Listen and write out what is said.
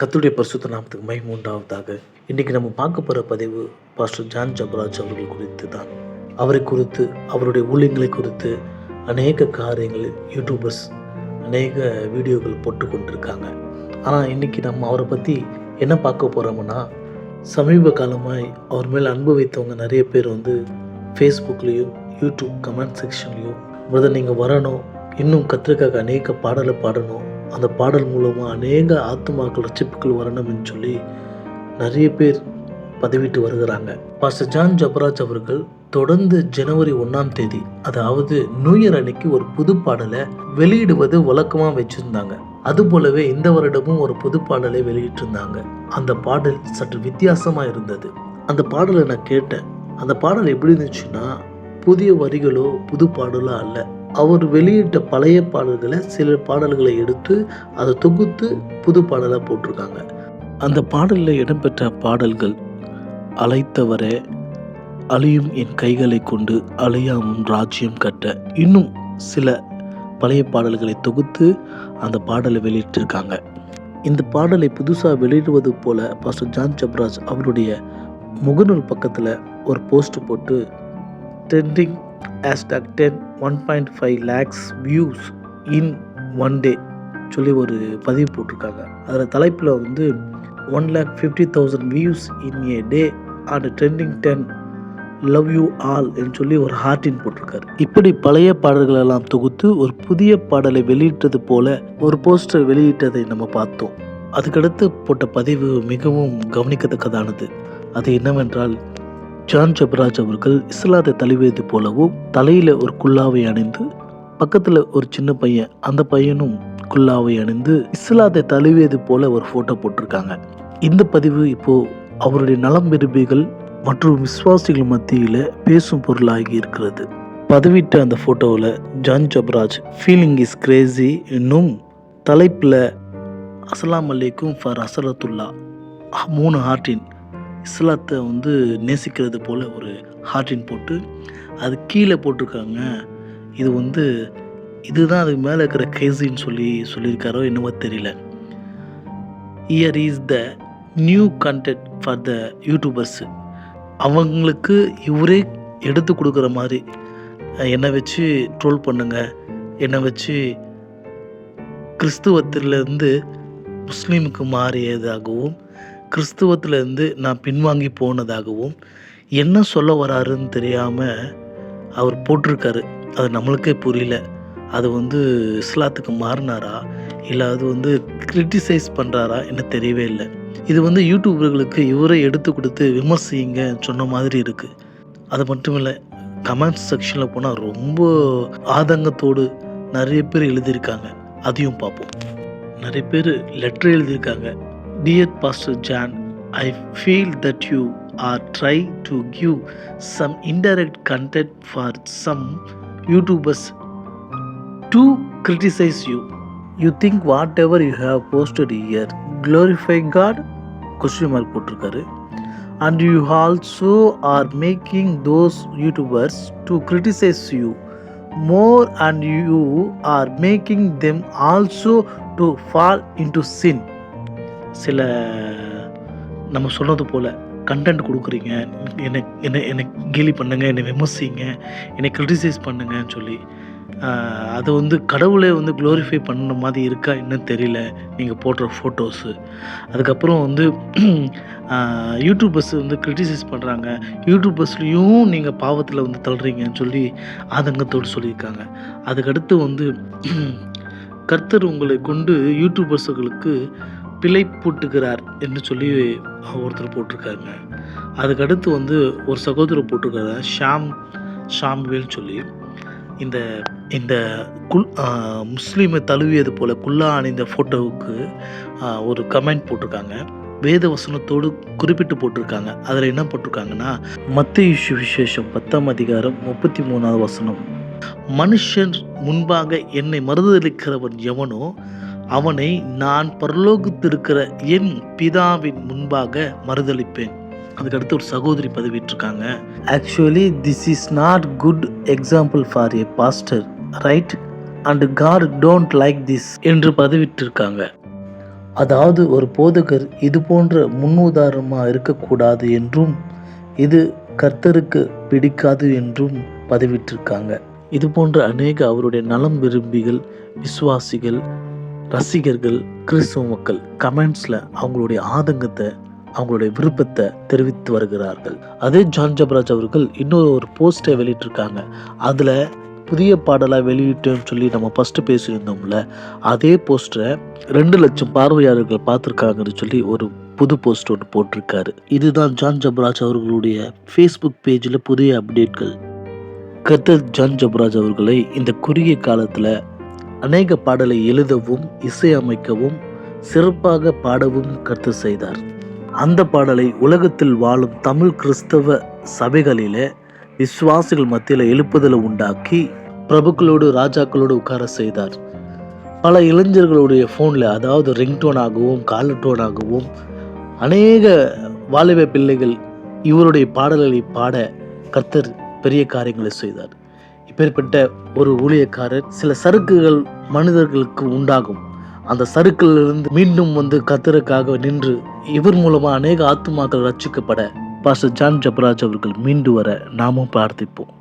கர்த்தருடைய பரிசுத்த நாமத்துக்கு மகிமை உண்டாவதாக. இன்னைக்கு நம்ம பார்க்க போகிற பதிவு பாஸ்டர் ஜான் ஜபராஜ் அவர்கள் குறித்து தான். அவரை குறித்து, அவருடைய ஊழியங்களை குறித்து அநேக காரியங்களில் யூடியூபர்ஸ் அநேக வீடியோக்கள் போட்டு கொண்டிருக்காங்க. ஆனால் இன்றைக்கி நம்ம அவரை பற்றி என்ன பார்க்க போகிறோம்னா, சமீப காலமாய் அவர் மேல் அன்பு வைத்தவங்க நிறைய பேர் ஃபேஸ்புக்லேயும் யூடியூப் கமெண்ட் செக்ஷன்லேயும் பிரதர் நீங்கள் வரணும், இன்னும் கர்த்தருக்காக அநேக பாடலை பாடணும், அந்த பாடல் மூலமாக அநேக ஆத்துமாக்கள் ரட்சிப்புகள் வரணும்னு சொல்லி நிறைய பேர் பதிவிட்டு வருகிறாங்க. பாஸ்டர் ஜான் ஜபராஜ் அவர்கள் தொடர்ந்து ஜனவரி 1ஆம் தேதி, அதாவது நியூ இயர் அன்னைக்கு ஒரு புது பாடலை வெளியிடுவது வழக்கமாக வச்சுருந்தாங்க. அதுபோலவே இந்த வருடமும் ஒரு புது பாடலை வெளியிட்டிருந்தாங்க. அந்த பாடல் சற்று வித்தியாசமாக இருந்தது. அந்த பாடலை நான் கேட்டேன். அந்த பாடல் எப்படி இருந்துச்சுன்னா, புதிய வரிகளோ புது பாடலோ அல்ல. அவர் வெளியிட்ட பழைய பாடல்களை சில பாடல்களை எடுத்து அதை தொகுத்து புது பாடலாக போட்டிருக்காங்க. அந்த பாடலில் இடம்பெற்ற பாடல்கள் அழைத்தவரே, அழியும் என் கைகளை கொண்டு அழியாமும் ராஜ்யம் கட்ட, இன்னும் சில பழைய பாடல்களை தொகுத்து அந்த பாடலை வெளியிட்டிருக்காங்க. இந்த பாடலை புதுசாக வெளியிடுவது போல பாஸ்டர் ஜான் ஜபராஜ் அவருடைய முகநூல் பக்கத்தில் ஒரு போஸ்ட் போட்டு trending #10 1.5 lakhs views in one day சொல்லி ஒரு பதிவு போட்டிருக்காங்க. அதில் தலைப்பில் 1,50,000 views in A day and trending 10 love you all என்று சொல்லி ஒரு ஹார்ட்டின் போட்டிருக்காரு. இப்படி பழைய பாடல்களெல்லாம் தொகுத்து ஒரு புதிய பாடலை வெளியிட்டது போல ஒரு போஸ்டர் வெளியிட்டதை நம்ம பார்த்தோம். அதுக்கடுத்து போட்ட பதிவு மிகவும் கவனிக்கத்தக்கதானது. அது என்னவென்றால், ஜான் ஜபராஜ் அவர்கள் இஸ்லாத்தை தழுவியது போலவும் தலையில் ஒரு குல்லாவை அணிந்து, பக்கத்தில் ஒரு சின்ன பையன், அந்த பையனும் குல்லாவை அணிந்து இஸ்லாத்தை தழுவியது போல ஒரு ஃபோட்டோ போட்டிருக்காங்க. இந்த பதிவு இப்போது அவருடைய நலம் விரும்பிகள் மற்றும் விசுவாசிகள் மத்தியில் பேசும் பொருளாகி இருக்கிறது. பதிவிட்ட அந்த ஃபோட்டோவில் John Jebaraj feeling is Crazy என்னும் தலைப்பில் அஸ்ஸலாமு அலைக்கும் ஃபார் ஹஸரத்துல்லா 3 ஹார்ட்டின், இஸ்லாத்தை நேசிக்கிறது போல் ஒரு ஹார்ட்டின் போட்டு அது கீழே போட்டிருக்காங்க. இது இதுதான் அதுக்கு மேலே இருக்கிற கேசின்னு சொல்லியிருக்காரோ என்னவோ தெரியல. Here is the new content for the YouTubers. அவங்களுக்கு இவரே எடுத்து கொடுக்குற மாதிரி என்னை வச்சு ட்ரோல் பண்ணுங்க, என்னை வச்சு கிறிஸ்துவத்திலேருந்து முஸ்லீமுக்கு மாறியதாகவும், கிறிஸ்துவத்திலேருந்து நான் பின்வாங்கி போனதாகவும் என்ன சொல்ல வராருன்னு தெரியாமல் அவர் போட்டிருக்காரு. அது நம்மளுக்கே புரியல. அது இஸ்லாத்துக்கு மாறினாரா இல்லை அது கிரிட்டிசைஸ் பண்ணுறாரா என்ன தெரியவே இல்லை. இது யூடியூபர்களுக்கு இவரை எடுத்து கொடுத்து விமர்சிங்க சொன்ன மாதிரி இருக்குது. அது மட்டும் இல்லை, கமெண்ட் செக்ஷனில் போனால் ரொம்ப ஆதங்கத்தோடு நிறைய பேர் எழுதியிருக்காங்க. அதையும் பார்ப்போம். நிறைய பேர் லெட்டர் எழுதியிருக்காங்க. Dear Pastor Jan, I feel that you are trying to give some indirect content for some YouTubers to criticize you. You think whatever you have posted here glorify God? Question mark போட்டிருக்காரு. And you also are making those YouTubers to criticize you more, and you are making them also to fall into sin. சில நம்ம சொன்னது போல் content கொடுக்குறீங்க, என்னை கேலி பண்ணுங்க, என்னை விமர்சிங்க, என்னை கிரிட்டிசைஸ் பண்ணுங்கன்னு சொல்லி அது கடவுளே க்ளோரிஃபை பண்ண மாதிரி இருக்கா என்னன்னு தெரியல நீங்கள் போடுற ஃபோட்டோஸு. அதுக்கப்புறம் யூடியூபர்ஸ் கிரிட்டிசைஸ் பண்ணுறாங்க, யூடியூபர்ஸ்லேயும் நீங்கள் பாவத்தில் தள்ளுறீங்கன்னு சொல்லி ஆதங்கத்தோடு சொல்லியிருக்காங்க. அதுக்கடுத்து கர்த்தர் உங்களை கொண்டு யூடியூபர்ஸுகளுக்கு பிழை பூட்டுகிறார் என்று சொல்லி ஒருத்தர் போட்டிருக்காங்க. அதுக்கடுத்து ஒரு சகோதரர் போட்டிருக்காரு, ஷாம்வேல் சொல்லி இந்த முஸ்லீமை தழுவியது போல் குல்லா அணிந்த ஃபோட்டோவுக்கு ஒரு கமெண்ட் போட்டிருக்காங்க. வேத வசனத்தோடு குறிப்பிட்டு போட்டிருக்காங்க. அதில் என்ன போட்டிருக்காங்கன்னா, மத்தேயு சுவிசேஷம் 10ஆம் அதிகாரம் 33ஆவது வசனம், மனுஷன் முன்பாக என்னை மறுதலிக்கிறவன் எவனோ அவனை நான் பரலோகத்திருக்கிற என் பிதாவின் முன்பாக மறுதலிப்பேன். அதுக்கடுத்து ஒரு சகோதரி பதிவிட்டிருக்காங்க, actually this is not good example for a pastor, right? And God don't like this என்று பதிவிட்டிருக்காங்க. அதாவது ஒரு போதகர் இது போன்ற முன்னுதாரணமாக இருக்கக்கூடாது என்றும் இது கர்த்தருக்கு பிடிக்காது என்றும் பதிவிட்டிருக்காங்க. இது போன்ற அநேக அவருடைய நலம் விரும்பிகள், விசுவாசிகள், ரசிகர்கள், கிறிஸ்துவ மக்கள் கமெண்ட்ஸில் அவங்களுடைய ஆதங்கத்தை, அவங்களுடைய விருப்பத்தை தெரிவித்து வருகிறார்கள். அதே ஜான் ஜபராஜ் அவர்கள் இன்னொரு போஸ்ட்டை வெளியிட்டிருக்காங்க. அதில் புதிய பாடலாக வெளியிட்டேன்னு சொல்லி நம்ம ஃபஸ்ட்டு பேசியிருந்தோம்ல, அதே போஸ்டரை 2 லட்சம் பார்வையாளர்கள் பார்த்துருக்காங்கன்னு சொல்லி ஒரு புது போஸ்ட் ஒன்று போட்டிருக்காரு. இதுதான் ஜான் ஜபராஜ் அவர்களுடைய ஃபேஸ்புக் பேஜில் புதிய அப்டேட்கள். கர்த்தர் ஜான் ஜபராஜ் அவர்களை இந்த குறுகிய காலத்தில் அநேக பாடலை எழுதவும், இசையமைக்கவும், சிறப்பாக பாடவும் கர்த்தர் செய்தார். அந்த பாடலை உலகத்தில் வாழும் தமிழ் கிறிஸ்தவ சபைகளிலே விசுவாசிகள் மத்தியில் எழுப்புதலை உண்டாக்கி பிரபுக்களோடு, ராஜாக்களோடு உட்கார செய்தார். பல இளைஞர்களுடைய ஃபோனில், அதாவது ரிங்டோனாகவும் காலர் டோனாகவும் அநேக வாலிப பிள்ளைகள் இவருடைய பாடல்களை பாட கர்த்தர் பெரிய காரியங்களை செய்தார். இப்பேற்பட்ட ஒரு ஊழியக்காரர், சில சறுக்குகள் மனிதர்களுக்கு உண்டாகும். அந்த சறுக்கிலிருந்து மீண்டும் கர்த்தருக்காக நின்று இவர் மூலமாக அநேக ஆத்துமாக்கள் ரட்சிக்கப்பட பாஸ்டர் ஜான் ஜபராஜ் அவர்கள் மீண்டு வர நாமும் பிரார்த்திப்போம்.